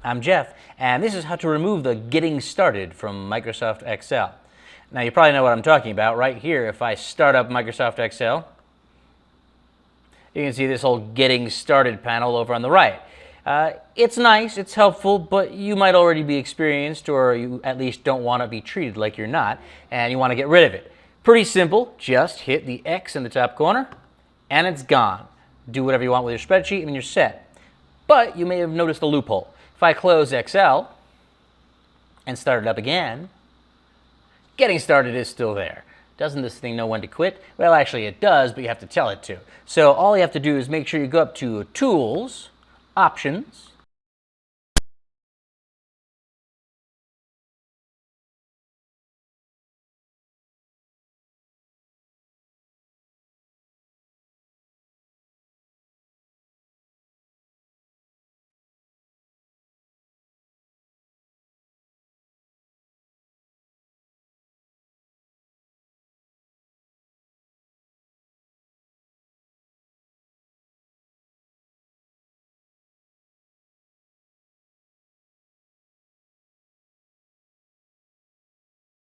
I'm Jeff, and this is how to remove the Getting Started from Microsoft Excel. Now, you probably know what I'm talking about. Right here, if I start up Microsoft Excel, you can see this whole Getting Started panel over on the right. It's nice, it's helpful, but you might already be experienced, or you at least don't want to be treated like you're not, and you want to get rid of it. Pretty simple. Just hit the X in the top corner, and it's gone. Do whatever you want with your spreadsheet, and you're set. But you may have noticed a loophole. If I close Excel and start it up again, Getting Started is still there. Doesn't this thing know when to quit? Well, actually it does, but you have to tell it to. So all you have to do is make sure you go up to Tools, Options,